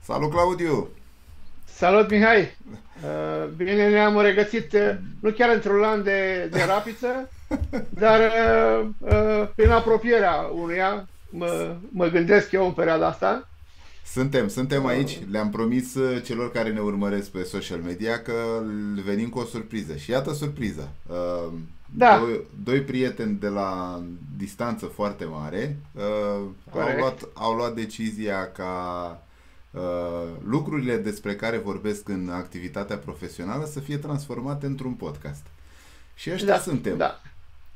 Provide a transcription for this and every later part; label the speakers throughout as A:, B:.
A: Salut, Claudiu!
B: Salut, Mihai! Bine ne-am regăsit, nu chiar într-un lan de rapiță, dar prin apropierea unuia, mă gândesc eu în perioada asta.
A: Suntem aici.
B: Uh,
A: Le-am promis celor care ne urmăresc pe social media că venim cu o surpriză. Și iată surpriza.
B: da,
A: Doi prieteni de la distanță foarte mare
B: corect.
A: au luat decizia ca lucrurile despre care vorbesc în activitatea profesională să fie transformate într-un podcast. Și ăștia
B: Da,
A: suntem.
B: da,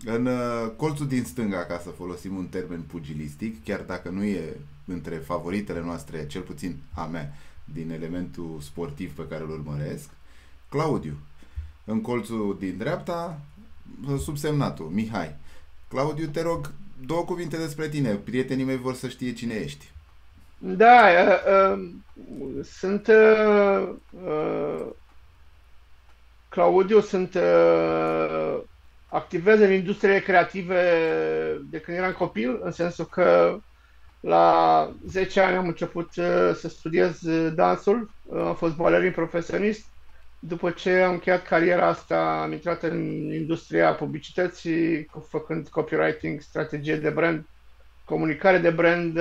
A: În colțul din stânga, ca să folosim un termen pugilistic, chiar dacă nu e între favoritele noastre, cel puțin a mea, din elementul sportiv pe care îl urmăresc, Claudiu. În colțul din dreapta, subsemnatul, Mihai. Claudiu, te rog, două cuvinte despre tine. Prietenii mei vor să știe cine ești.
B: da, sunt Claudiu, activez în industriile creative de când eram copil, în sensul că la 10 ani am început să studiez dansul, am fost balerin profesionist. După ce am încheiat cariera asta, am intrat în industria publicității, făcând copywriting, strategie de brand, comunicare de brand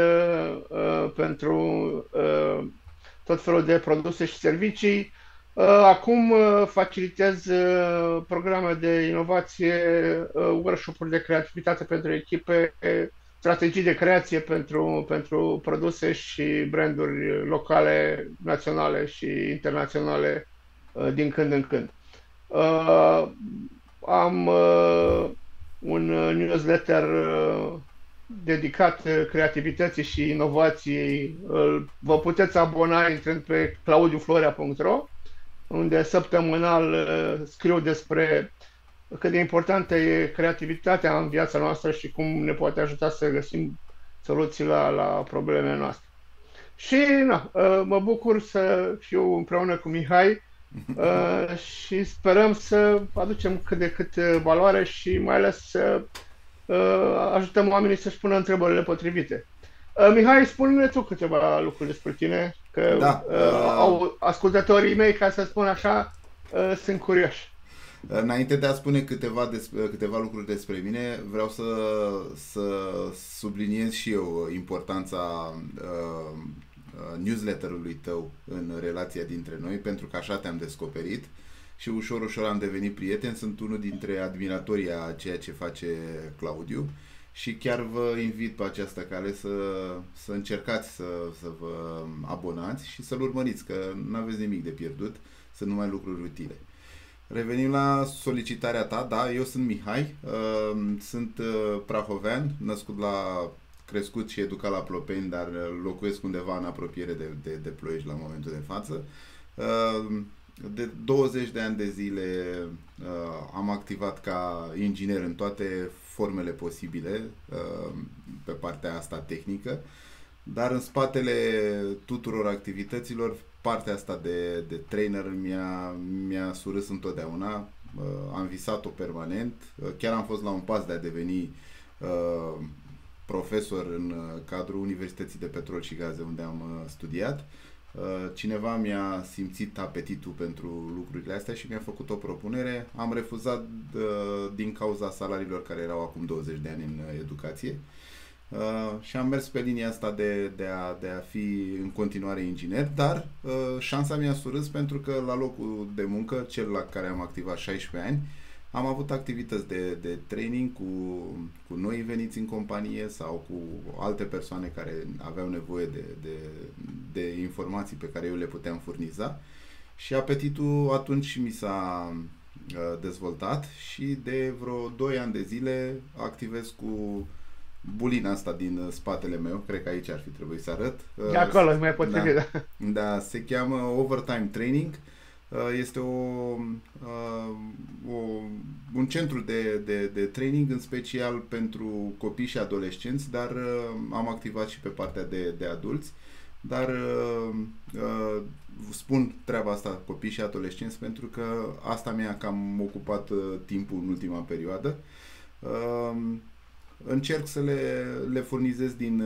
B: pentru tot felul de produse și servicii. Acum facilitez programe de inovație, workshop-uri de creativitate pentru echipe, strategii de creație pentru produse și branduri locale, naționale și internaționale din când în când. Uh, Am un newsletter dedicat creativității și inovației. Vă puteți abona intrând pe claudiuflorea.ro, unde săptămânal scriu despre cât de importantă e creativitatea în viața noastră și cum ne poate ajuta să găsim soluții la problemele noastre. Și na, mă bucur să fiu împreună cu Mihai și sperăm să aducem cât de cât valoare și mai ales să ajutăm oamenii să-și pună întrebările potrivite. Mihai, spune-ne tu câteva lucruri despre tine, că
A: Da,
B: au ascultătorii mei, ca să spun așa, sunt curioși.
A: înainte de a spune câteva lucruri despre mine, vreau să subliniez și eu importanța newsletterului tău în relația dintre noi, pentru că așa te-am descoperit și ușor, ușor am devenit prieten. Sunt unul dintre admiratorii a ceea ce face Claudiu și chiar vă invit pe această cale să încercați să vă abonați și să-l urmăriți, că nu aveți nimic de pierdut, sunt numai lucruri utile. Revenim la solicitarea ta. Da, eu sunt Mihai, sunt prahovean, crescut și educat la Plopeni, dar locuiesc undeva în apropiere de Ploiești la momentul de față. De 20 de ani de zile am activat ca inginer în toate formele posibile pe partea asta tehnică, dar în spatele tuturor activităților, partea asta de trainer mi-a surâs întotdeauna. Am visat-o permanent. Chiar am fost la un pas de a deveni profesor în cadrul Universității de Petrol și Gaze, unde am studiat. Cineva mi-a simțit apetitul pentru lucrurile astea și mi-a făcut o propunere. Am refuzat din cauza salariilor care erau acum 20 de ani în educație. Și am mers pe linia asta de a fi în continuare inginer, dar șansa mi-a surâs pentru că la locul de muncă, cel la care am activat 16 ani, am avut activități de training cu noi veniți în companie sau cu alte persoane care aveau nevoie de informații pe care eu le puteam furniza și apetitul atunci mi s-a dezvoltat și de vreo 2 ani de zile activez cu bulina asta din spatele meu, cred că aici ar fi trebuit să arăt.
B: De acolo e mai
A: Da,
B: potrivit. Da.
A: da, se cheamă Overtime Training. Este un centru de training în special pentru copii și adolescenți, dar am activat și pe partea de adulți. Dar spun treaba asta copii și adolescenți pentru că asta mi-a cam ocupat timpul în ultima perioadă. Încerc să le furnizez din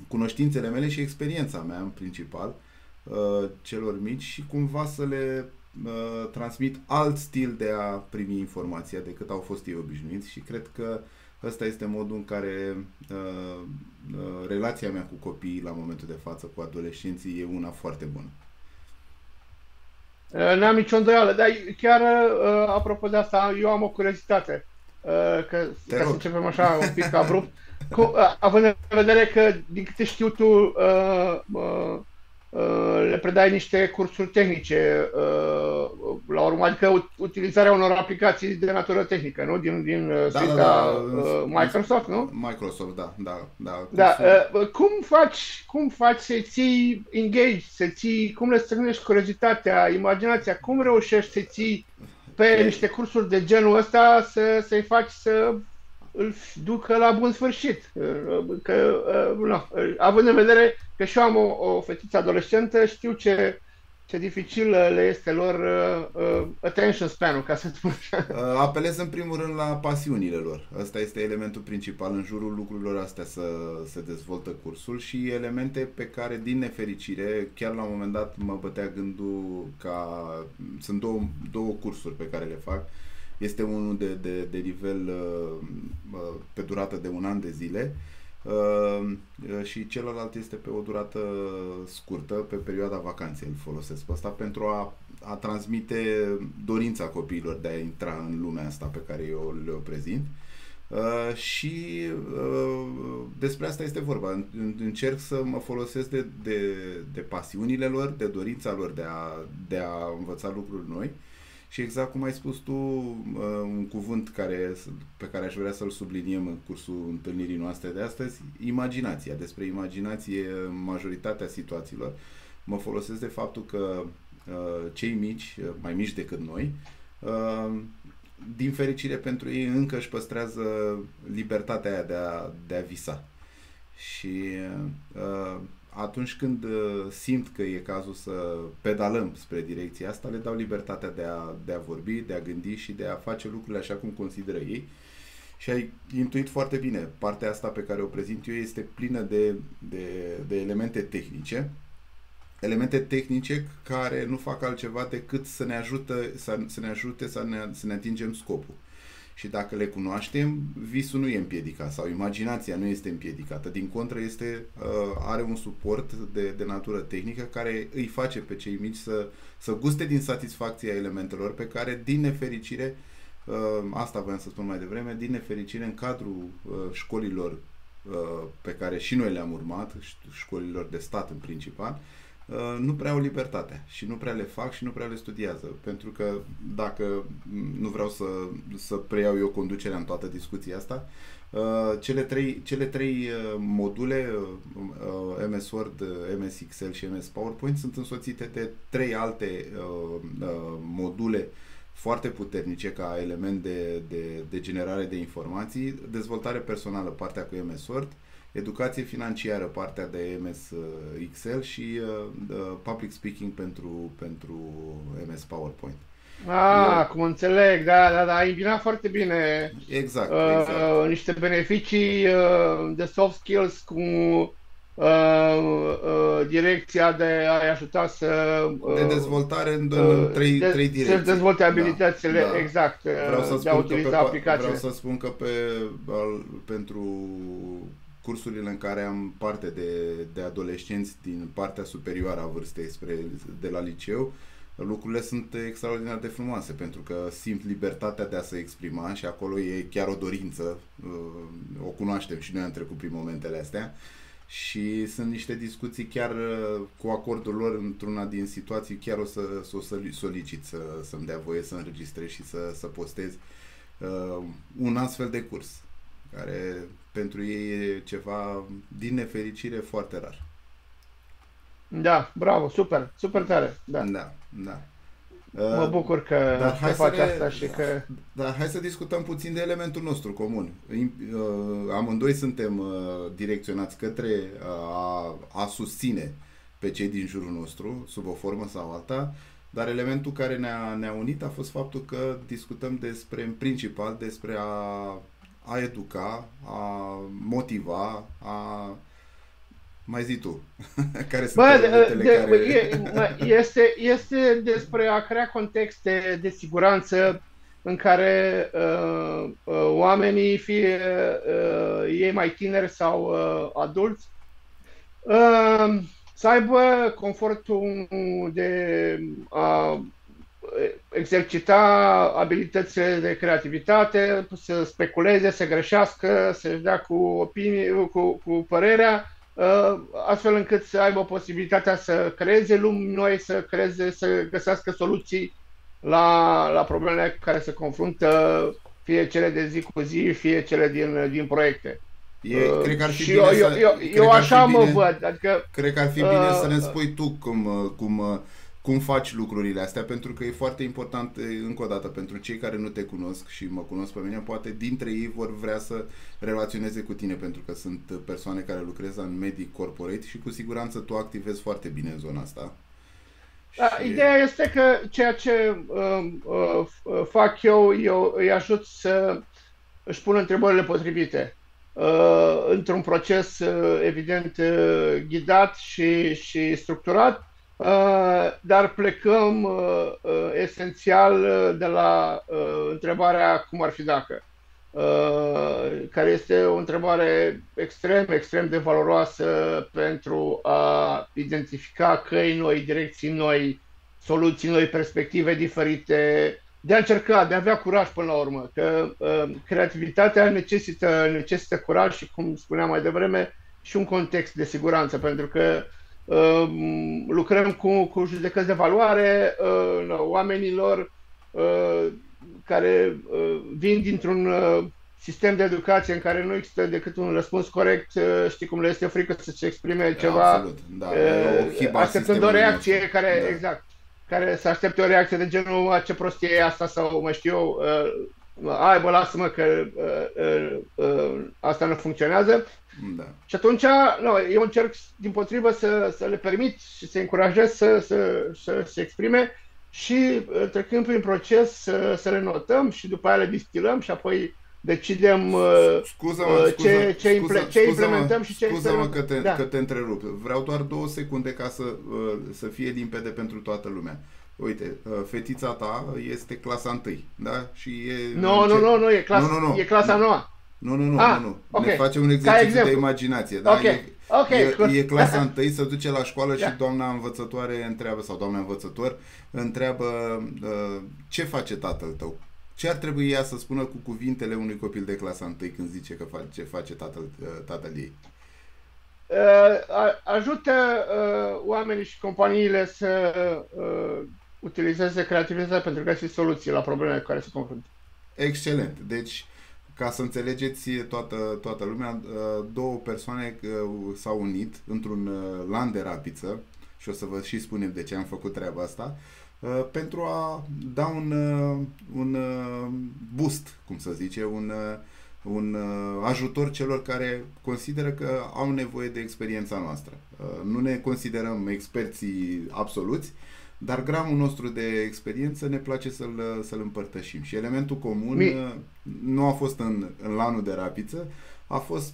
A: cunoștințele mele și experiența mea în principal celor mici și cumva să le transmit alt stil de a primi informația decât au fost ei obișnuiți și cred că ăsta este modul în care relația mea cu copiii la momentul de față, cu adolescenții, e una foarte bună.
B: N-am nicio îndoială, dar chiar apropo de asta, eu am o curiozitate, că,
A: Te
B: ca să
A: rog.
B: începem așa un pic abrupt, având în vedere că, din câte știu tu, le predai niște cursuri tehnice, la urmă, adică utilizarea unor aplicații de natură tehnică, nu? Din
A: Da, da,
B: suita
A: da.
B: Microsoft, nu?
A: Microsoft, da, da, da.
B: Da,
A: Cursul,
B: cum faci să ții engage, cum le stârnești curiozitatea, imaginația, cum reușești să ții pe
A: e,
B: niște cursuri de genul ăsta să-i faci să îl ducă la bun sfârșit. Că, nu, având în vedere că și eu am o fetiță adolescentă, știu ce dificil le este lor attention span-ul, ca să spun așa.
A: apelez în primul rând la pasiunile lor. Ăsta este elementul principal. În jurul lucrurilor astea să se dezvoltă cursul și elemente pe care, din nefericire, chiar la un moment dat mă bătea gândul ca... Sunt două cursuri pe care le fac. Este unul de nivel pe durată de 1 an de zile și celălalt este pe o durată scurtă, pe perioada vacanței îl folosesc pe asta pentru a transmite dorința copiilor de a intra în lumea asta pe care eu le-o prezint. Și despre asta este vorba. Încerc să mă folosesc de pasiunile lor, de dorința lor de a învăța lucruri noi. Și exact cum ai spus tu, un cuvânt pe care aș vrea să-l subliniem în cursul întâlnirii noastre de astăzi, imaginația. Despre imaginație, majoritatea situațiilor, mă folosesc de faptul că cei mici, mai mici decât noi, din fericire pentru ei, încă își păstrează libertatea aia de a visa. Și atunci când simt că e cazul să pedalăm spre direcția asta, le dau libertatea de a vorbi, de a gândi și de a face lucrurile așa cum consideră ei. Și ai intuit foarte bine. Partea asta pe care o prezint eu este plină de elemente tehnice. Elemente tehnice care nu fac altceva decât să ne atingem scopul. Și dacă le cunoaștem, visul nu e împiedicat sau imaginația nu este împiedicată. Din contră, are un suport de natură tehnică care îi face pe cei mici să guste din satisfacția elementelor pe care, din nefericire, asta voiam să spun mai devreme, din nefericire, în cadrul școlilor pe care și noi le-am urmat, școlilor de stat în principal, nu prea au libertatea și nu prea le fac și nu prea le studiază. Pentru că dacă nu vreau să preiau eu conducerea în toată discuția asta, cele trei module, MS Word, MS Excel și MS PowerPoint, sunt însoțite de 3 alte module foarte puternice ca element de generare de informații, dezvoltare personală, partea cu MS Word, educație financiară, partea de MS Excel și public speaking pentru MS PowerPoint.
B: Cum înțeleg, da, ai îmbinat foarte bine
A: Exact, exact.
B: niște beneficii de soft skills cu direcția de a-i ajuta
A: De dezvoltare în trei direcții.
B: să dezvolte abilitățile,
A: Da.
B: exact,
A: Vreau să
B: de a
A: spun
B: utiliza aplicațiile.
A: vreau să spun că pentru cursurile în care am parte de adolescenți din partea superioară a vârstei de la liceu, lucrurile sunt extraordinar de frumoase pentru că simt libertatea de a se exprima și acolo e chiar o dorință, o cunoaștem și noi am trecut prin momentele astea și sunt niște discuții chiar cu acordul lor într-una din situații, chiar o solicit să-mi dea voie să înregistrez și să postez un astfel de curs care pentru ei e ceva din nefericire foarte rar.
B: Da, bravo, super, super tare, da.
A: Da, da.
B: Mă bucur că faci asta și că...
A: Dar hai să discutăm puțin de elementul nostru comun. Amândoi suntem direcționați către a susține pe cei din jurul nostru, sub o formă sau alta, dar elementul care ne-a unit a fost faptul că discutăm în principal despre a educa, a motiva, Mai zi tu. Care sunt
B: Bă,
A: elementele care...
B: este despre a crea contexte de siguranță în care oamenii, fie ei mai tineri sau adulți, să aibă confortul de a exercita abilitățile de creativitate, să speculeze, să greșească, să-și dea cu opinii, cu părerea, astfel încât să aibă posibilitatea să creeze lumi noi, să găsească soluții la problemele cu care se confruntă, fie cele de zi cu zi, fie cele din proiecte.
A: Cred că ar fi
B: și
A: bine
B: eu așa mă văd. Adică,
A: cred că ar fi bine să ne spui tu cum faci lucrurile astea, pentru că e foarte important, încă o dată, pentru cei care nu te cunosc și mă cunosc pe mine, poate dintre ei vor vrea să relaționeze cu tine, pentru că sunt persoane care lucrează în medii corporate și cu siguranță tu activezi foarte bine în zona asta.
B: Ideea este că ceea ce fac eu îi ajut să își pună întrebările potrivite. Într-un proces evident ghidat și structurat, dar plecăm esențial de la întrebarea cum ar fi dacă, care este o întrebare extrem de valoroasă pentru a identifica căi noi, direcții noi, soluții noi, perspective diferite, de a încerca, de a avea curaj până la urmă, că creativitatea necesită curaj și, cum spuneam mai devreme, și un context de siguranță, pentru că lucrăm cu judecăți de valoare oamenilor care vin dintr-un sistem de educație în care nu există decât un răspuns corect, știi cum le este frică să se exprime ceva,
A: absolut, da,
B: așteptând o reacție care,
A: da.
B: exact, care să aștepte o reacție de genul ce prostie e asta sau mai știu eu, ai bă, lasă-mă că asta nu funcționează.
A: Da.
B: Și atunci, eu încerc dimpotrivă să le permit și să încurajez să se exprime și trecând prin proces să le notăm și după aia le distilăm și apoi decidem ce implementăm și ce
A: experimentăm. Scuză-mă că te întrerup. Vreau doar 2 secunde ca să fie limpede pentru toată lumea. Uite, fetița ta este clasa 1, da? Și
B: Nu, e clasa 9.
A: Nu.
B: Okay.
A: Ne face un exercițiu de imaginație, da? E clasa 1, se duce la școală și doamna învățătoare întreabă, sau doamna învățător întreabă ce face tatăl tău? Ce ar trebui ea să spună cu cuvintele unui copil de clasa 1 când zice că ce face tatăl ei?
B: Ajută oamenii și companiile să utilizeze creativitatea pentru a găsi soluții la problemele cu care se confruntă.
A: Excelent. Deci, ca să înțelegeți toată lumea, 2 persoane s-au unit într-un lan de rapiță, și o să vă și spunem de ce am făcut treaba asta, pentru a da un boost, cum să zice, un ajutor celor care consideră că au nevoie de experiența noastră. Nu ne considerăm experții absoluți, dar gramul nostru de experiență ne place să-l împărtășim. Și elementul comun nu a fost în lanul de rapiță, a fost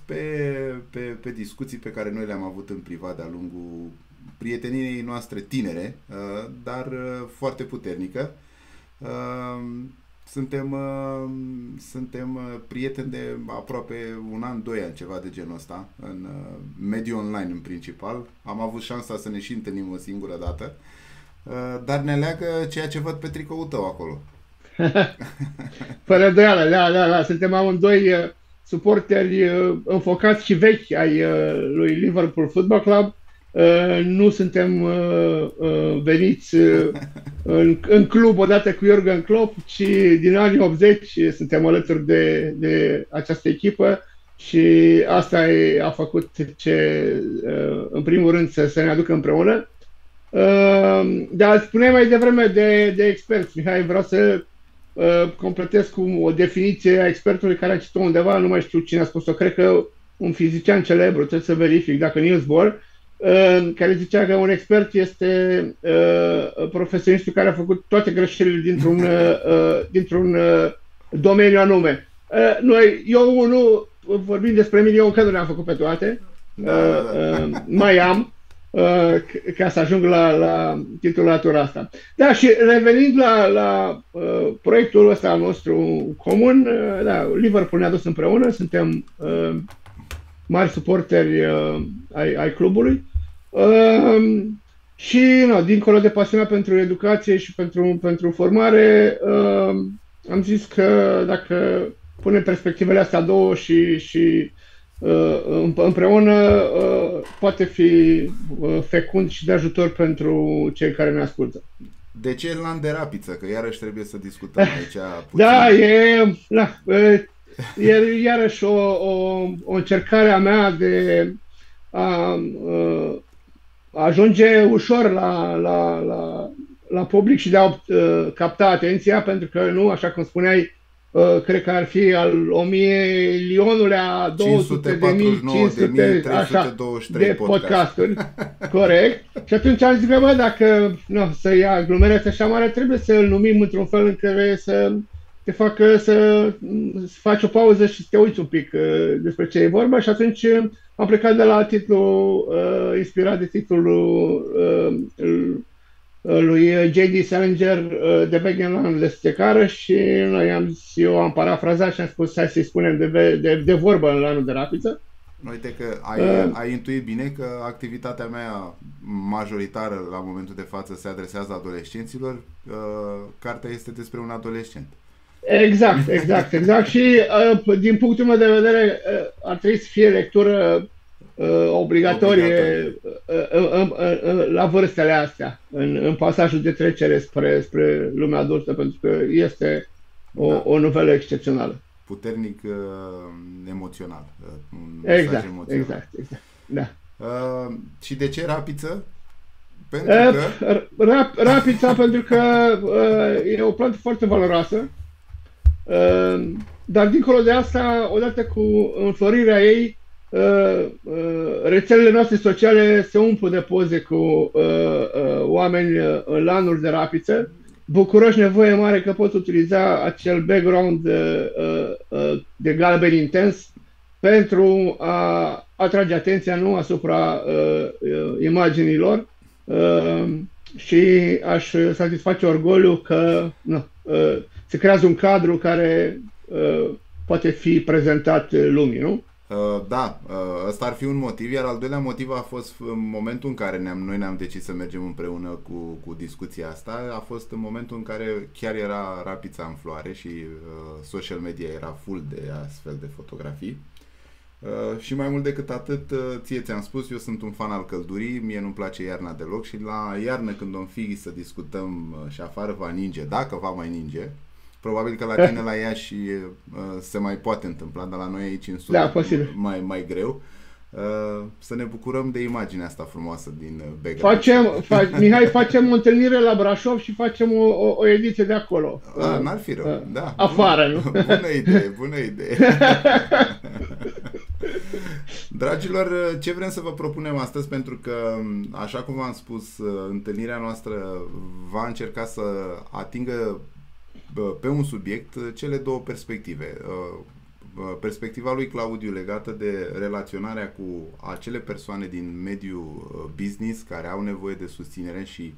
A: pe discuții pe care noi le-am avut în privat de-a lungul prieteniei noastre tinere, dar foarte puternică. Suntem prieteni de aproape 1 an, 2 ani, ceva de genul ăsta, în mediul online în principal. Am avut șansa să ne și întâlnim o singură dată, dar ne leagă ceea ce văd pe tricoul tău acolo.
B: Fără îndoială, da. Suntem amândoi suporteri înfocați și vechi ai lui Liverpool Football Club. Nu suntem veniți în club odată cu Jurgen Klopp, ci din anii 80 suntem alături de această echipă și asta a făcut în primul rând să ne aducă împreună. Dar spuneai mai devreme de experți, Mihai, vreau să completez cu o definiție a expertului care a citit undeva, nu mai știu cine a spus-o, cred că un fizician celebru, trebuie să verific dacă Niels Bohr, care zicea că un expert este profesionistul care a făcut toate greșelile dintr-un domeniu anume. Eu vorbim despre mine, eu încă nu le-am făcut pe toate, mai am ca să ajung la titulatura asta. Da, și revenind la proiectul ăsta al nostru comun, da, Liverpool ne-a dus împreună, suntem mari suporteri ai clubului. Și, dincolo de pasiunea pentru educație și pentru formare, am zis că dacă punem perspectivele astea două și împreună, poate fi fecund și de ajutor pentru cei care ne ascultă.
A: De ce Land de Rapiță? Că iarăși trebuie să discutăm aici puțin.
B: E iarăși o încercare a mea de a ajunge ușor la public și de a capta atenția, pentru că nu, așa cum spuneai, cred că ar fi al 1.000.000-lea, 200.000, așa, de podcasturi. Corect. Și atunci am zis că, dacă să ia aglomerează așa mare, trebuie să îl numim într-un fel în care să te facă să faci o pauză și să te uiți un pic despre ce e vorba. Și atunci am plecat de la titlul inspirat de titlul lui J.D. Salinger, The Begging Landless de cară, și eu am parafrazat și am spus hai să-i spunem de vorbă în Lanul de Rapiță.
A: Uite că ai intuit bine că activitatea mea majoritară la momentul de față se adresează adolescenților. Cartea este despre un adolescent. Exact. Și din punctul meu de vedere ar trebui să fie lectură obligatorie la vârstele astea, în pasajul de trecere spre lumea adultă, pentru că este o novelă excepțională. Puternic emoțional.
B: Exact. Da.
A: Și de ce Rapiță?
B: Rapița pentru că e o plantă foarte valoroasă, dar dincolo de asta, odată cu înflorirea ei, rețelele noastre sociale se umplu de poze cu oameni în lanuri de rapiță, bucuroși, nevoie mare că pot utiliza acel background de galben intens pentru a atrage atenția nu asupra imaginilor, și aș satisface orgoliu că se creează un cadru care poate fi prezentat lumii, nu?
A: Da, ăsta ar fi un motiv, iar al doilea motiv a fost în momentul în care noi ne-am decis să mergem împreună cu discuția asta, a fost în momentul în care chiar era Rapița în floare și social media era full de astfel de fotografii. Și mai mult decât atât, ție ți-am spus, eu sunt un fan al căldurii, mie nu-mi place iarna deloc și la iarnă când om fi să discutăm și afară va ninge, dacă va mai ninge, probabil că la tine la Iași se mai poate întâmpla, dar la noi aici în sud mai greu. Să ne bucurăm de imaginea asta frumoasă din background.
B: Mihai, facem o întâlnire la Brașov și facem o ediție de acolo.
A: N-ar fi rău, da.
B: Afară, nu?
A: Bună idee. Dragilor, ce vrem să vă propunem astăzi, pentru că, așa cum v-am spus, întâlnirea noastră va încerca să atingă pe un subiect cele două perspective. Perspectiva lui Claudiu legată de relaționarea cu acele persoane din mediul business care au nevoie de susținere și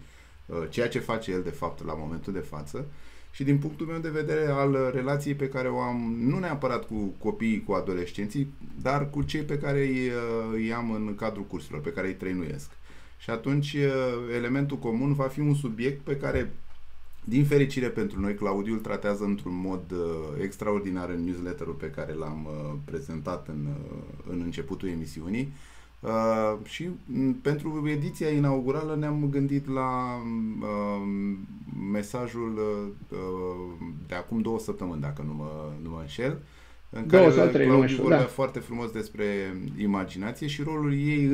A: ceea ce face el de fapt la momentul de față, și din punctul meu de vedere al relației pe care o am nu neapărat cu copiii, cu adolescenții, dar cu cei pe care îi am în cadrul cursurilor, pe care îi trăinuiesc. Și atunci elementul comun va fi un subiect pe care, din fericire pentru noi, Claudiu îl tratează într-un mod extraordinar în newsletterul pe care l-am prezentat în începutul emisiunii. Și pentru ediția inaugurală ne-am gândit la mesajul de acum 2 săptămâni, dacă nu mă înșel, în care Claudiu vorbea foarte frumos despre imaginație și rolul ei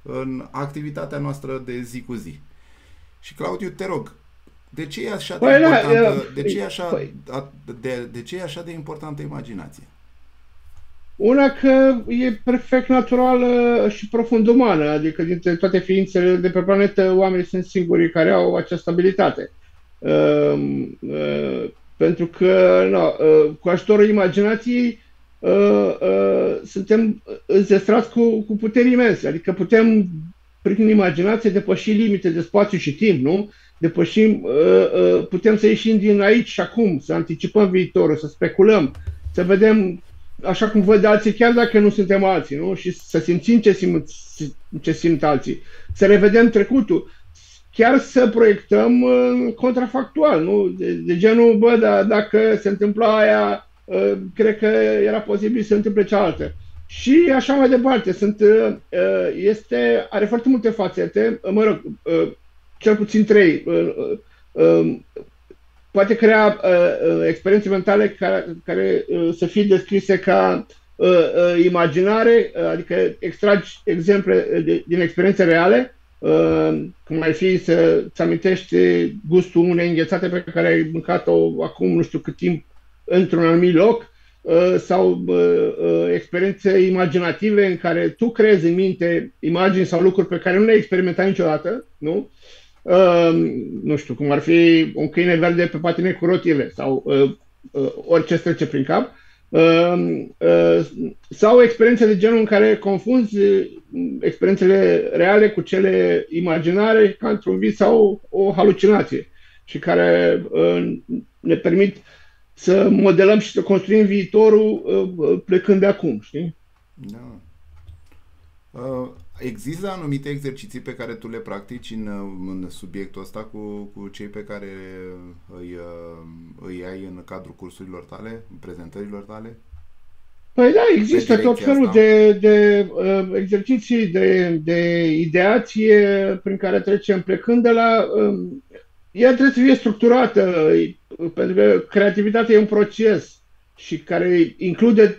A: în activitatea noastră de zi cu zi. Și Claudiu, te rog, de ce e așa de importantă, de ce e așa de importantă imaginația?
B: Una, că e perfect naturală și profund umană, adică dintre toate ființele de pe planetă, oamenii sunt singurii care au această abilitate. Pentru că cu ajutorul imaginației suntem înzestrați cu puteri imense. Adică putem, prin imaginație, depăși limite de spațiu și timp, nu? Putem să ieșim din aici și acum, să anticipăm viitorul, să speculăm, să vedem așa cum văd alții, chiar dacă nu suntem alții, nu? Și să simțim ce simt alții, să revedem trecutul, chiar să proiectăm contrafactual, nu? De genul, bă, dacă se întâmpla aia, cred că era posibil să se întâmple cealaltă. Și așa mai departe. Are foarte multe fațete, mă rog, cel puțin trei. Poate crea experiențe mentale care să fie descrise ca imaginare, adică extragi exemple din experiențe reale, cum ar fi să-ți amintești gustul unei înghețate pe care ai mâncat-o acum nu știu cât timp într-un anumit loc, sau experiențe imaginative în care tu creezi în minte imagini sau lucruri pe care nu le-ai experimentat niciodată, nu? Nu știu, cum ar fi un câine verde pe patine cu rotile sau orice trece prin cap, sau experiențe de genul în care confunzi experiențele reale cu cele imaginare ca într-un vis sau o halucinație și care ne permit să modelăm și să construim viitorul plecând de acum, știi?
A: Da. Există anumite exerciții pe care tu le practici în subiectul ăsta cu cei pe care îi ai în cadrul cursurilor tale, în prezentărilor tale?
B: Păi da, există tot felul de exerciții de ideație prin care trecem plecând de la... Ea trebuie să fie structurată, pentru că creativitatea e un proces și care include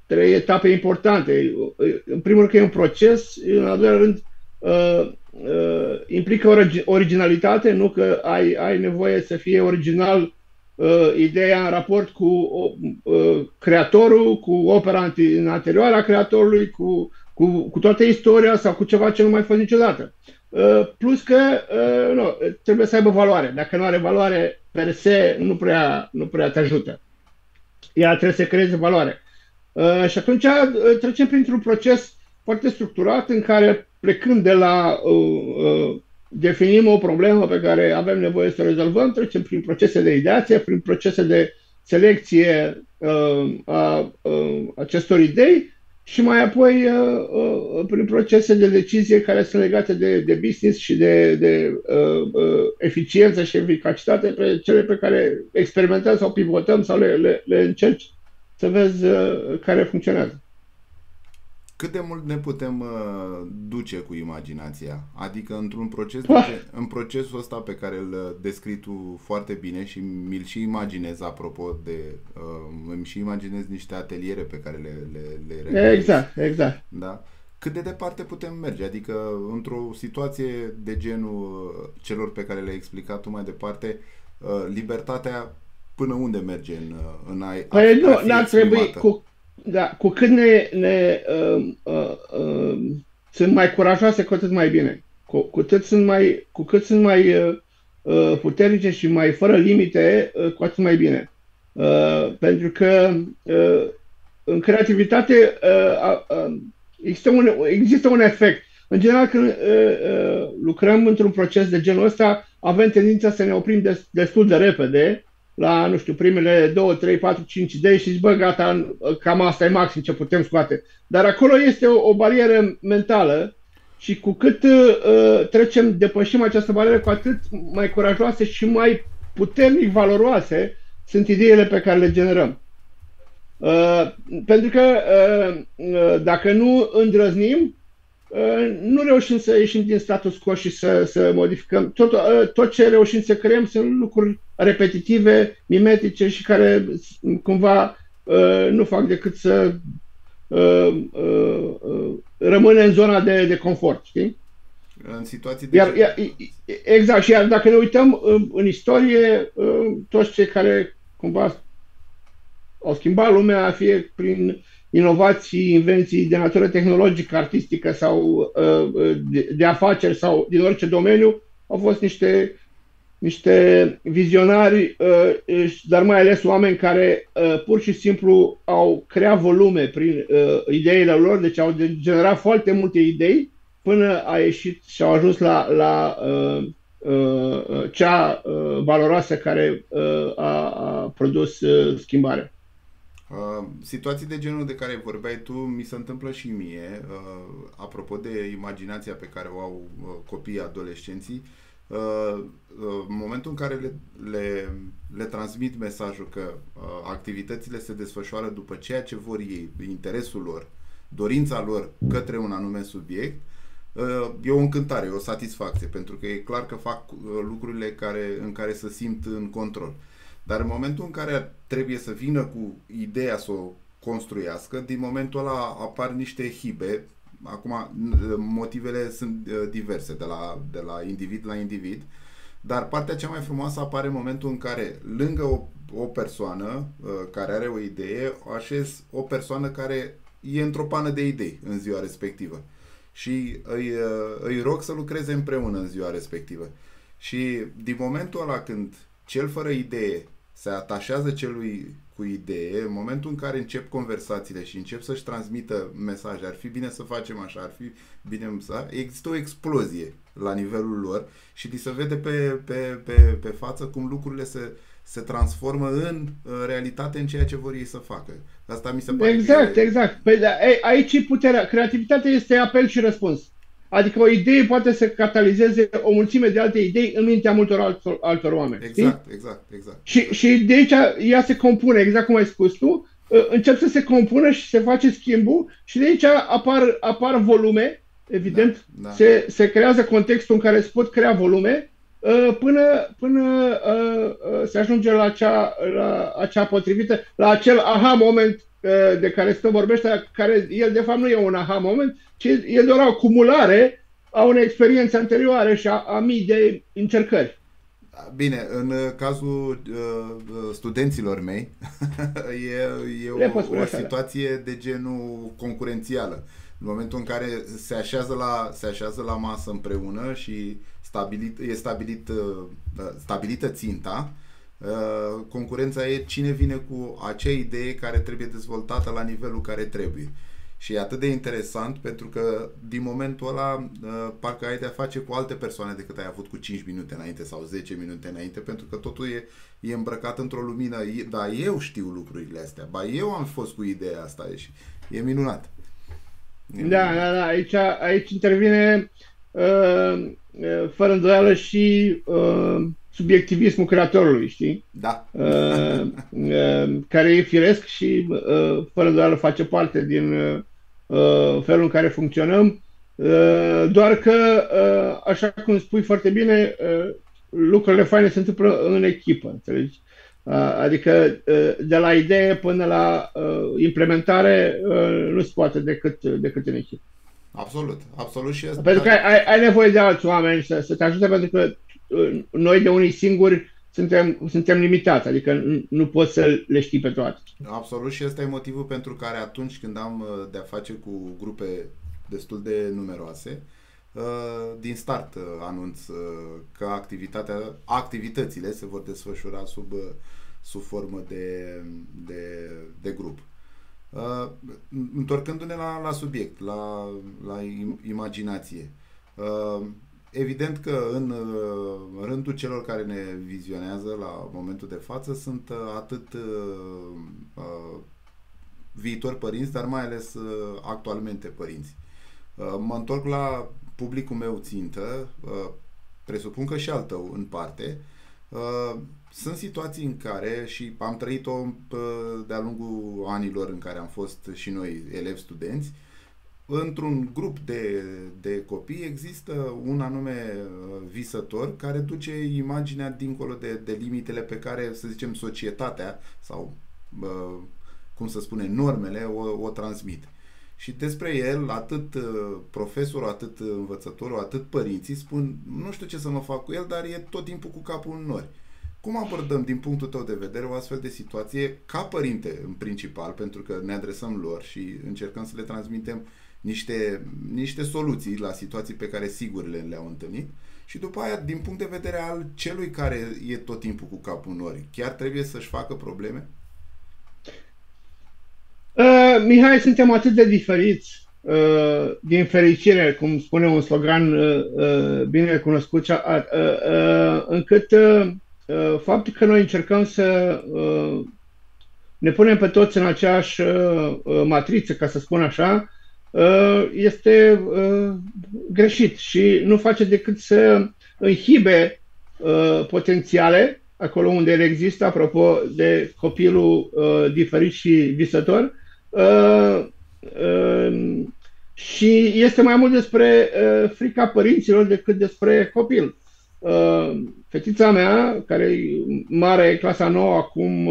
B: trei etape importante. În primul rând că e un proces, în al doilea rând implică originalitate, nu că ai nevoie să fie original ideea în raport cu creatorul, cu opera anterioară a creatorului, cu toată istoria sau cu ceva ce nu mai fost niciodată. Plus că trebuie să aibă valoare. Dacă nu are valoare, per se, nu prea te ajută. Ea trebuie să creeze valoare. Și atunci trecem printr-un proces foarte structurat în care, plecând de la definim o problemă pe care avem nevoie să o rezolvăm, trecem prin procese de ideație, prin procese de selecție a acestor idei și mai apoi prin procese de decizie care sunt legate de business și de eficiență și eficacitate pe cele pe care experimentăm sau pivotăm sau le încerci să vezi care funcționează.
A: Cât de mult ne putem duce cu imaginația? Adică într-un proces, în procesul ăsta pe care îl descrii tu foarte bine și mi-l și imaginez, apropo de, îmi și imaginez niște ateliere pe care le realizez.
B: Exact.
A: Da? Cât de departe putem merge? Adică într-o situație de genul celor pe care le-ai explicat tu mai departe, libertatea până unde merge în a
B: n-ar trebui cu cât sunt mai curajoase, cu atât mai bine. Cu cât sunt mai puternice și mai fără limite, cu atât mai bine. Pentru că în creativitate există un efect. În general, când lucrăm într-un proces de genul ăsta, avem tendința să ne oprim destul de repede la, nu știu, primele 2, 3, 4, 5 idei și zici, bă, gata, cam asta e maxim ce putem scoate. Dar acolo este o barieră mentală și cu cât depășim această barieră, cu atât mai curajoase și mai puternic valoroase sunt ideile pe care le generăm. Pentru că dacă nu îndrăznim, nu reușim să ieșim din status quo și să modificăm. Tot ce reușim să creăm sunt lucruri repetitive, mimetice și care cumva nu fac decât să rămână în zona de confort, știi?
A: În situații de
B: exact, și iar dacă ne uităm în istorie, toți cei care cumva au schimbat lumea, fie prin inovații, invenții de natură tehnologică, artistică sau de afaceri sau din orice domeniu, au fost niște niște vizionari, dar mai ales oameni care pur și simplu au creat volume prin ideile lor, deci au generat foarte multe idei până a ieșit și au ajuns la cea valoroasă care a produs schimbare.
A: Situații de genul de care vorbeai tu mi se întâmplă și mie, apropo de imaginația pe care o au copiii, adolescenții. În momentul în care le transmit mesajul că activitățile se desfășoară după ceea ce vor ei, interesul lor, dorința lor către un anume subiect, e o încântare, e o satisfacție, pentru că e clar că fac lucrurile în care se simt în control. Dar în momentul în care trebuie să vină cu ideea să o construiască, din momentul ăla apar niște hibe. Acum, motivele sunt diverse de la individ la individ, dar partea cea mai frumoasă apare în momentul în care, lângă o persoană care are o idee, așez o persoană care e într-o pană de idei în ziua respectivă și îi rog să lucreze împreună în ziua respectivă. Și din momentul ăla când cel fără idee se atașează celui cu idee, în momentul în care încep conversațiile și încep să-și transmită mesaje, ar fi bine să facem așa, ar fi bine să... Există o explozie la nivelul lor și li se vede pe față cum lucrurile se transformă în realitate, în ceea ce vor ei să facă. Asta mi se pare
B: Exact. Păi, aici e puterea. Creativitatea este apel și răspuns. Adică o idee poate să catalizeze o mulțime de alte idei în mintea multor altor oameni.
A: Exact.
B: Și de aici ea se compune, exact cum ai spus tu, încep să se compună și se face schimbul și de aici apar volume, evident,
A: da.
B: Se creează contextul în care se pot crea volume până se ajunge la acea potrivită, la acel aha moment de care se vorbește, care el de fapt nu e un aha moment, ci e doar o acumulare a unei experiențe anterioare și a mii de încercări.
A: Bine, în cazul studenților mei e o situație de genul concurențială. În momentul în care se așează la masă împreună și e stabilită ținta, concurența e cine vine cu acea idee care trebuie dezvoltată la nivelul care trebuie. Și e atât de interesant pentru că din momentul ăla parcă ai de-a face cu alte persoane decât ai avut cu 5 minute înainte sau 10 minute înainte, pentru că totul e îmbrăcat într-o lumină. Dar eu știu lucrurile astea. Ba eu am fost cu ideea asta și e minunat.
B: Da. Aici intervine fără îndoială și subiectivismul creatorului, știi?
A: Da.
B: Care e firesc și fără îndoială face parte din felul în care funcționăm, doar că, așa cum spui foarte bine, lucrurile faine se întâmplă în echipă, înțelegi? Adică de la idee până la implementare nu se poate decât în echipă.
A: Absolut și asta.
B: Pentru că ai nevoie de alți oameni să te ajute, pentru că noi de unii singuri suntem limitați, adică nu poți să le știi pe toate.
A: Absolut, și ăsta e motivul pentru care atunci când am de-a face cu grupe destul de numeroase, din start anunț că activitățile se vor desfășura sub formă de grup. Întorcându-ne la subiect, la imaginație. Evident că în rândul celor care ne vizionează la momentul de față sunt atât viitori părinți, dar mai ales actualmente părinți. Mă întorc la publicul meu țintă, presupun că și al tău în parte. Sunt situații în care, și am trăit-o de-a lungul anilor în care am fost și noi elevi studenți, într-un grup de copii există un anume visător care duce imaginea dincolo de limitele pe care, să zicem, societatea sau, cum să spune, normele o transmit. Și despre el, atât profesorul, atât învățătorul, atât părinții spun, nu știu ce să mă fac cu el, dar e tot timpul cu capul în nori. Cum abordăm, din punctul tău de vedere, o astfel de situație ca părinte în principal, pentru că ne adresăm lor și încercăm să le transmitem niște soluții la situații pe care sigur le-au întâlnit. Și după aia, din punct de vedere al celui care e tot timpul cu capul în nori, chiar trebuie să-și facă probleme?
B: Mihai, suntem atât de diferiți, din fericire, cum spune un slogan bine cunoscut, încât faptul că noi încercăm să ne punem pe toți în aceeași matriță, ca să spun așa, este greșit și nu face decât să inhibe potențiale acolo unde ele există, apropo de copilul diferit și visător. Și este mai mult despre frica părinților decât despre copil. Fetița mea, care e mare, clasa 9 acum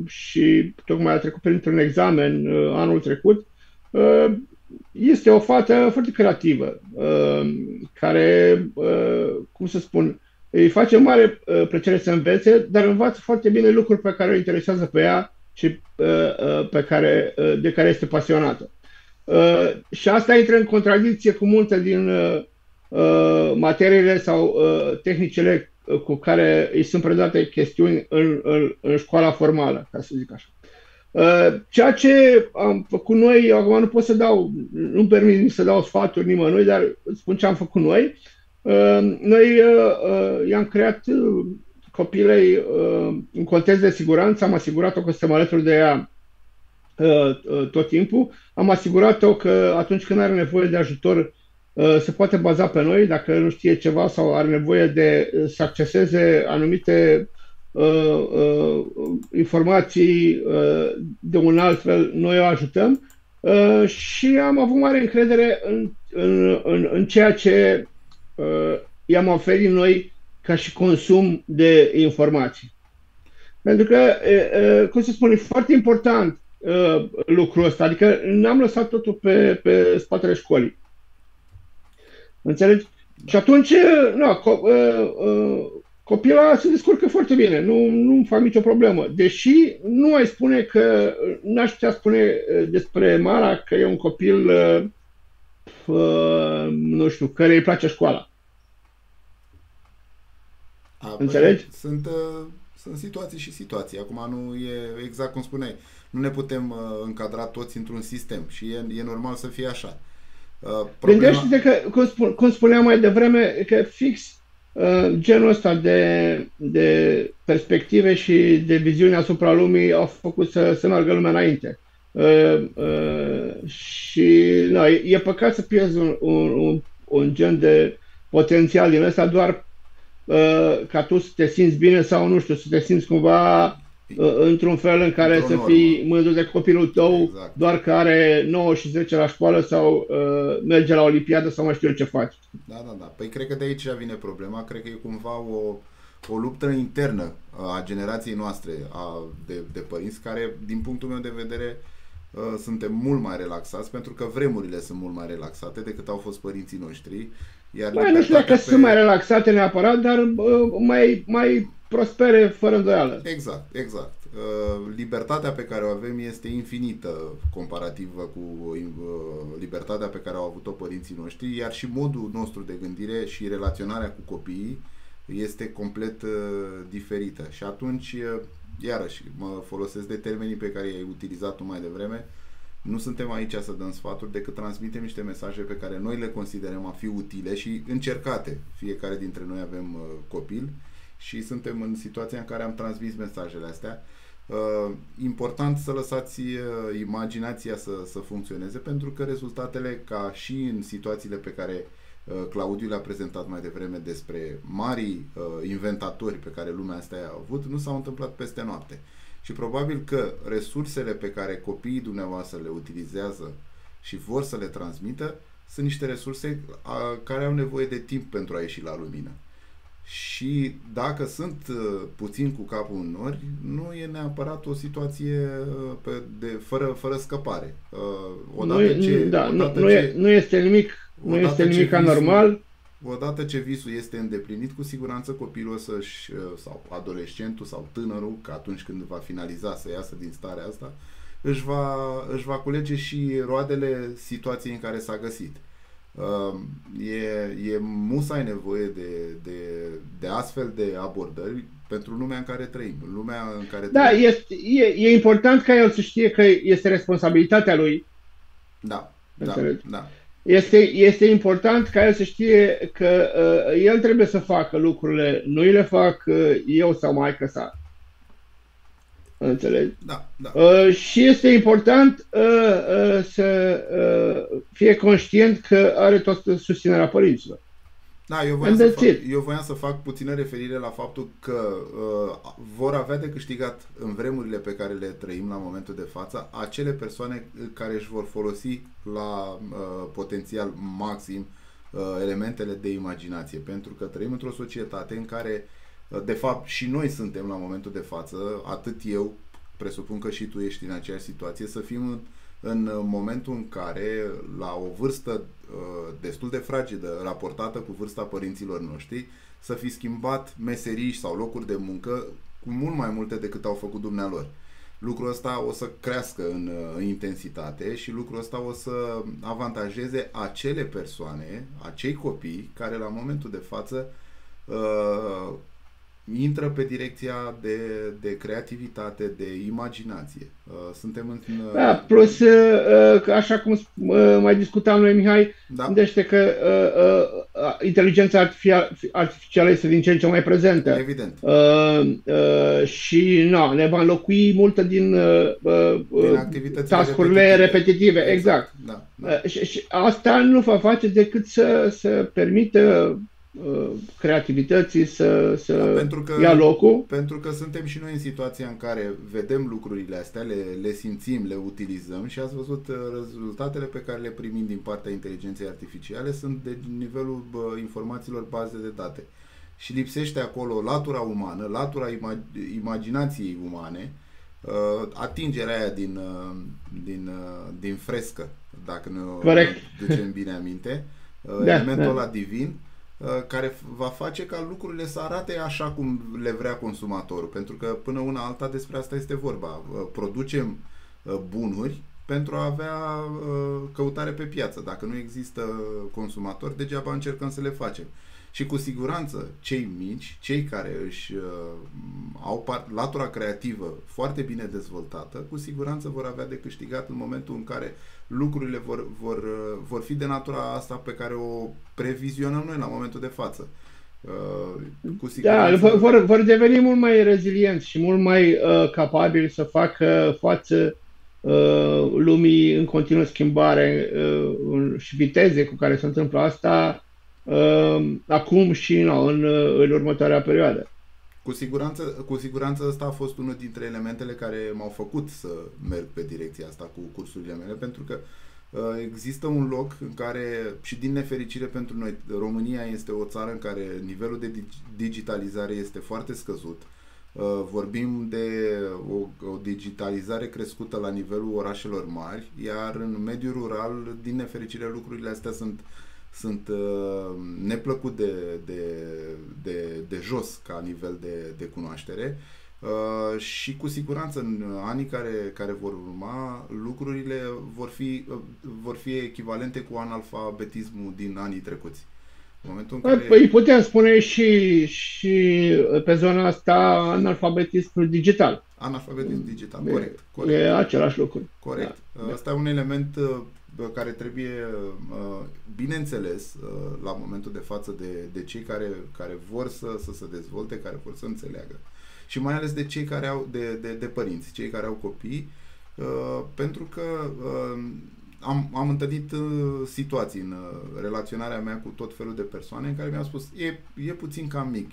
B: și tocmai a trecut printr-un examen anul trecut, este o fată foarte creativă, care, cum să spun, îi face mare plăcere să învețe, dar învață foarte bine lucruri pe care o interesează pe ea și de care este pasionată. Și asta intră în contradicție cu multe din materiile sau tehnicile cu care îi sunt predate chestiuni în școala formală, ca să zic așa. Ceea ce am făcut noi, acum nu pot să dau, nu-mi permit nici să dau sfaturi nimănui, dar spun ce am făcut noi. Noi i-am creat copilei un context de siguranță, am asigurat-o că suntem alături de ea tot timpul, am asigurat-o că atunci când are nevoie de ajutor se poate baza pe noi, dacă nu știe ceva sau are nevoie de să acceseze anumite informații de un alt fel, noi o ajutăm și am avut mare încredere în ceea ce i-am oferit noi ca și consum de informații. Pentru că, cum se spune, e foarte important lucrul ăsta, adică n-am lăsat totul pe spatele școlii. Înțelegi? Și atunci, copila se descurcă foarte bine, nu fac nicio problemă. Deși nu ai spune că, n-aș putea spune despre Mara că e un copil, nu știu, care îi place școala. Înțelegi?
A: Sunt situații și situații. Acum nu e exact cum spuneai. Nu ne putem încadra toți într-un sistem și e normal să fie așa.
B: Gândește-te că, cum spuneam mai devreme, că fix genul ăsta de perspective și de viziune asupra lumii au făcut să meargă lumea înainte. Și e păcat să pierzi un gen de potențial din ăsta doar ca tu să te simți bine sau, nu știu, să te simți cumva într-un fel în care să fii mândru de copilul tău, exact, doar că are 9 și 10 la școală sau merge la olimpiadă sau mai știu eu ce faci.
A: Da. Păi cred că de aici vine problema. Cred că e cumva o luptă internă a generației noastre de părinți care, din punctul meu de vedere, suntem mult mai relaxați pentru că vremurile sunt mult mai relaxate decât au fost părinții noștri. Iar
B: nu știu dacă sunt mai relaxate neapărat, dar mai prospere fără îndoială.
A: Exact. Libertatea pe care o avem este infinită comparativă cu libertatea pe care au avut-o părinții noștri, iar și modul nostru de gândire și relaționarea cu copiii este complet diferită. Și atunci, iarăși, mă folosesc de termenii pe care i-ai utilizat tu mai devreme. Nu suntem aici să dăm sfaturi, decât transmitem niște mesaje pe care noi le considerăm a fi utile și încercate. Fiecare dintre noi avem copil și suntem în situația în care am transmis mesajele astea. Important să lăsați imaginația să funcționeze, pentru că rezultatele, ca și în situațiile pe care Claudiu le-a prezentat mai devreme despre marii inventatori pe care lumea asta a avut, nu s-au întâmplat peste noapte. Și probabil că resursele pe care copiii dumneavoastră le utilizează și vor să le transmită sunt niște resurse care au nevoie de timp pentru a ieși la lumină. Și dacă sunt puțin cu capul în nori, nu e neapărat o situație fără scăpare.
B: Nu este nimic anormal.
A: Odată ce visul este îndeplinit, cu siguranță copilul sau adolescentul sau tânărul, că atunci când va finaliza să iasă din starea asta, își va culege și roadele situației în care s-a găsit. E musai nevoie de astfel de abordări pentru lumea în care trăim. Lumea în care
B: Da,
A: trăim.
B: e important ca el să știe că este responsabilitatea lui.
A: Da,
B: Înțelegi?
A: da.
B: Este important ca el să știe că el trebuie să facă lucrurile, nu le fac eu sau maică sa. Înțelegi?
A: Da.
B: Și este important să fie conștient că are toată susținerea părinților.
A: Da, eu voiam să fac puțină referire la faptul că vor avea de câștigat în vremurile pe care le trăim la momentul de față acele persoane care își vor folosi la potențial maxim elementele de imaginație. Pentru că trăim într-o societate în care, de fapt, și noi suntem la momentul de față, atât eu, presupun că și tu ești în aceeași situație, să fim în momentul în care, la o vârstă destul de fragedă, raportată cu vârsta părinților noștri, să fi schimbat meserii sau locuri de muncă cu mult mai multe decât au făcut dumnealor. Lucrul ăsta o să crească în intensitate și lucrul ăsta o să avantajeze acele persoane, acei copii, care la momentul de față intră pe direcția de creativitate, de imaginație. Suntem în...
B: Da, plus, așa cum mai discutam noi, Mihai, gândește că inteligența artificială este din ce în ce mai prezentă.
A: Evident.
B: Și ne va înlocui multe din task-urile repetitive. Exact.
A: Da.
B: Și asta nu va face decât să permită creativității să ia locul.
A: Pentru că suntem și noi în situația în care vedem lucrurile astea, le simțim, le utilizăm și ați văzut rezultatele pe care le primim din partea inteligenței artificiale sunt de nivelul informațiilor baze de date. Și lipsește acolo latura umană, latura imaginației umane, atingerea aia din frescă, dacă ne ducem bine aminte, elementul ăla divin, care va face ca lucrurile să arate așa cum le vrea consumatorul. Pentru că până una alta despre asta este vorba. Producem bunuri pentru a avea căutare pe piață. Dacă nu există consumatori, degeaba încercăm să le facem. Și cu siguranță cei mici, cei care își au latura creativă foarte bine dezvoltată, cu siguranță vor avea de câștigat în momentul în care lucrurile vor fi de natura asta pe care o previzionăm noi la momentul de față. Cu siguranță...
B: Da, vor deveni mult mai rezilienți și mult mai capabili să facă față lumii în continuă schimbare și viteze cu care se întâmplă asta acum și în următoarea perioadă.
A: Cu siguranță ăsta a fost unul dintre elementele care m-au făcut să merg pe direcția asta cu cursurile mele, pentru că există un loc în care, și din nefericire pentru noi, România este o țară în care nivelul de digitalizare este foarte scăzut. Vorbim de o digitalizare crescută la nivelul orașelor mari, iar în mediul rural, din nefericire, lucrurile astea sunt neplăcut de jos ca nivel de cunoaștere și cu siguranță în anii care vor urma lucrurile vor fi echivalente cu analfabetismul din anii trecuți. În momentul în care...
B: Păi putem spune și pe zona asta analfabetism digital.
A: Analfabetism digital, corect.
B: E același lucru.
A: Corect. Da. Asta e un element care trebuie bineînțeles la momentul de față de cei care vor să se dezvolte, care vor să înțeleagă. Și mai ales de cei care au de părinți, cei care au copii, pentru că am întâlnit situații în relaționarea mea cu tot felul de persoane în care mi-au spus e puțin cam mic,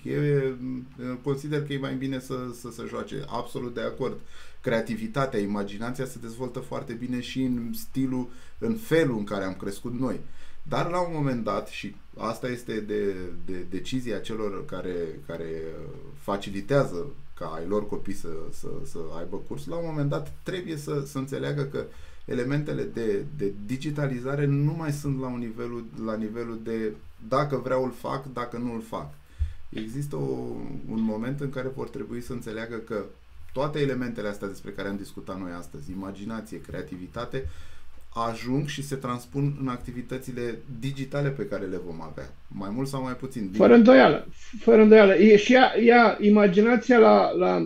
A: consider că e mai bine să se joace. Absolut de acord. Creativitatea, imaginația se dezvoltă foarte bine și în felul în care am crescut noi. Dar la un moment dat, și asta este de decizia celor care facilitează ca ai lor copii să aibă curs, la un moment dat trebuie să înțeleagă că elementele de digitalizare nu mai sunt la nivelul de dacă vreau îl fac, dacă nu îl fac. Există un moment în care vor trebui să înțeleagă că toate elementele astea despre care am discutat noi astăzi, imaginație, creativitate, ajung și se transpun în activitățile digitale pe care le vom avea, mai mult sau mai puțin.
B: Fără îndoială, fără îndoială. Și imaginația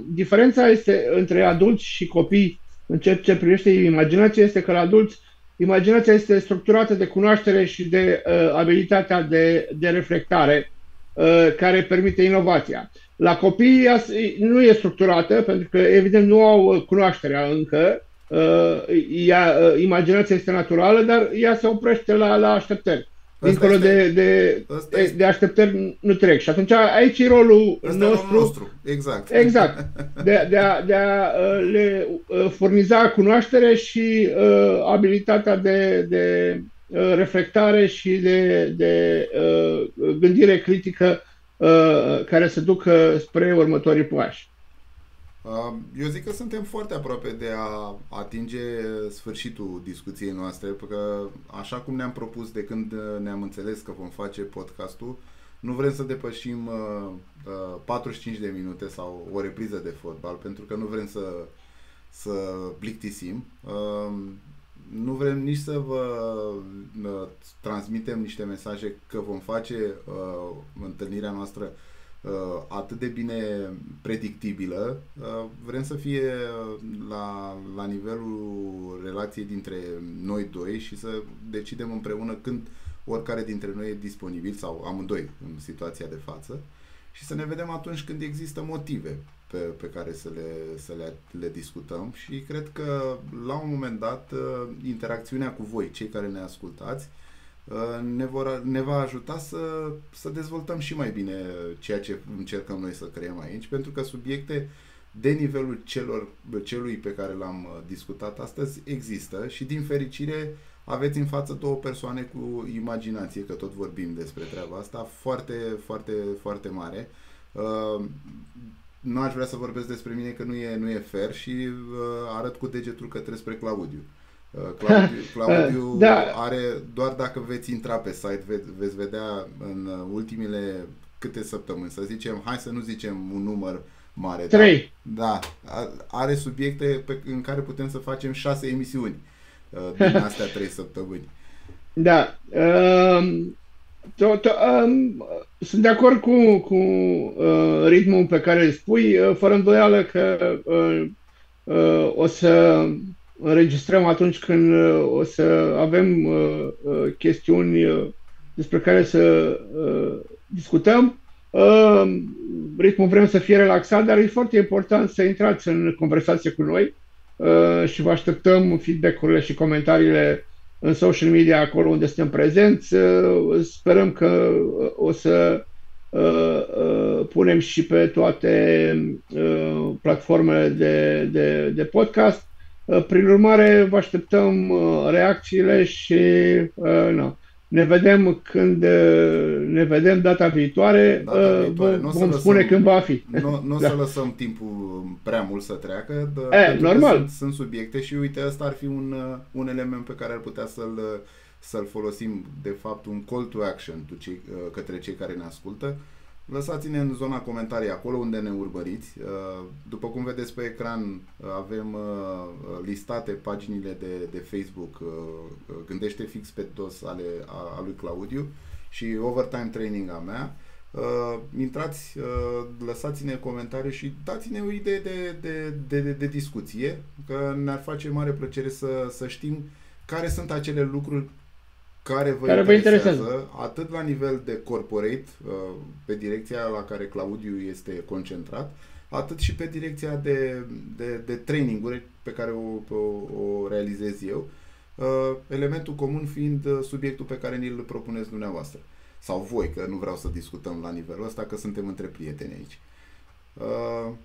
B: diferența este între adulți și copii în ce privește imaginația este că la adulți imaginația este structurată de cunoaștere și de abilitatea de reflectare care permite inovația. La copii nu e structurată pentru că evident nu au cunoașterea încă. Imaginația este naturală, dar ea se oprește la așteptări. Dincolo de așteptări nu trec. Și atunci aici e rolul nostru.
A: Exact.
B: Exact. De a le furniza cunoaștere și abilitatea de reflectare și de gândire critică care se ducă spre următorii pași.
A: Eu zic că suntem foarte aproape de a atinge sfârșitul discuției noastre, pentru că așa cum ne-am propus de când ne-am înțeles că vom face podcastul, nu vrem să depășim 45 de minute sau o repriză de fotbal, pentru că nu vrem să plictisim. Nu vrem nici să vă transmitem niște mesaje că vom face întâlnirea noastră atât de bine predictibilă. Vrem să fie la nivelul relației dintre noi doi și să decidem împreună când oricare dintre noi e disponibil, sau amândoi în situația de față, și să ne vedem atunci când există motive pe care să le discutăm. Și cred că la un moment dat interacțiunea cu voi, cei care ne ascultați, ne va ajuta să dezvoltăm și mai bine ceea ce încercăm noi să creăm aici, pentru că subiecte de nivelul celui pe care l-am discutat astăzi există și din fericire aveți în față două persoane cu imaginație, că tot vorbim despre treaba asta, foarte, foarte, foarte mare. Nu aș vrea să vorbesc despre mine că nu e fair și arăt cu degetul către spre Claudiu. Claudiu are, doar dacă veți intra pe site, veți vedea în ultimele câte săptămâni, să zicem, hai să nu zicem un număr mare.
B: 3.
A: Da, are subiecte în care putem să facem 6 emisiuni din astea 3 săptămâni.
B: Da. Sunt de acord cu ritmul pe care îl spui, fără îndoială că o să înregistrăm atunci când o să avem chestiuni despre care să discutăm. Ritmul vrem să fie relaxat, dar e foarte important să intrați în conversație cu noi și vă așteptăm feedback-urile și comentariile în social media, acolo unde suntem prezenți. Sperăm că o să punem și pe toate platformele de podcast. Prin urmare, vă așteptăm reacțiile și ne vedem când ne vedem data viitoare. Vom spune când va fi.
A: Nu o să lăsăm timpul prea mult să treacă,
B: normal.
A: Sunt subiecte și uite, ăsta ar fi un element pe care ar putea să-l folosim, de fapt un call to action către cei care ne ascultă. Lăsați-ne în zona comentarii acolo unde ne urmăriți. După cum vedeți pe ecran, avem listate paginile de Facebook Gândește Fix pe DOS a lui Claudiu și Overtime Training a mea. Intrați, lăsați-ne comentarii și dați-ne o idee de discuție, că ne-ar face mare plăcere să știm care sunt acele lucruri care vă interesează, atât la nivel de corporate, pe direcția la care Claudiu este concentrat, atât și pe direcția de training-uri pe care o realizez eu, elementul comun fiind subiectul pe care ni-l propuneți dumneavoastră. Sau voi, că nu vreau să discutăm la nivelul ăsta, că suntem între prieteni aici.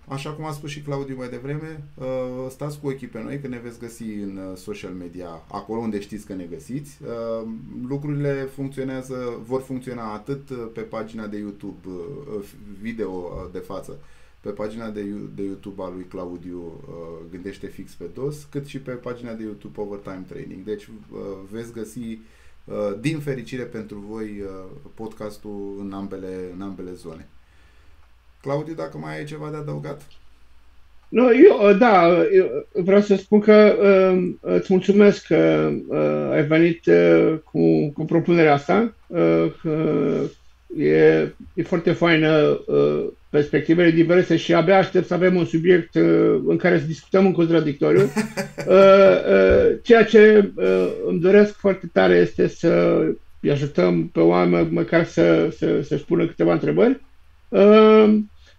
A: Așa cum a spus și Claudiu mai devreme, stați cu ochii pe noi, că ne veți găsi în social media, acolo unde știți că ne găsiți. Lucrurile vor funcționa atât pe pagina de YouTube, video de față, pe pagina de YouTube a lui Claudiu Gândește Fix pe DOS, cât și pe pagina de YouTube Overtime Training. Deci veți găsi, din fericire pentru voi, podcastul în ambele zone. Claudiu, dacă mai ai ceva de adăugat?
B: Nu, eu vreau să spun că îți mulțumesc că ai venit cu propunerea asta. Că e foarte faină perspectivele diverse și abia aștept să avem un subiect în care să discutăm în contradictoriu. Ceea ce îmi doresc foarte tare este să îi ajutăm pe oameni măcar să-și pună câteva întrebări.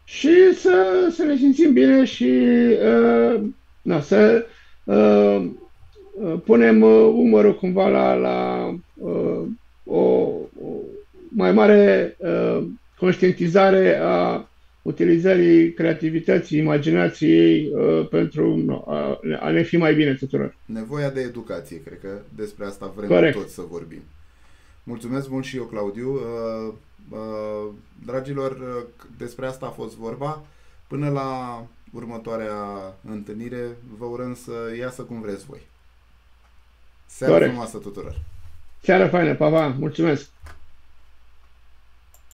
B: Și să ne simțim bine și să punem umărul cumva la o mai mare conștientizare a utilizării creativității, imaginației pentru a ne fi mai bine tuturor.
A: Nevoia de educație, cred că despre asta vrem
B: Corect.
A: toți să vorbim. Mulțumesc mult și eu, Claudiu. Dragilor, despre asta a fost vorba. Până la următoarea întâlnire, vă urăm să iasă cum vreți voi. Seară
B: Corect.
A: frumoasă tuturor!
B: Seară faină, pa, pa, mulțumesc!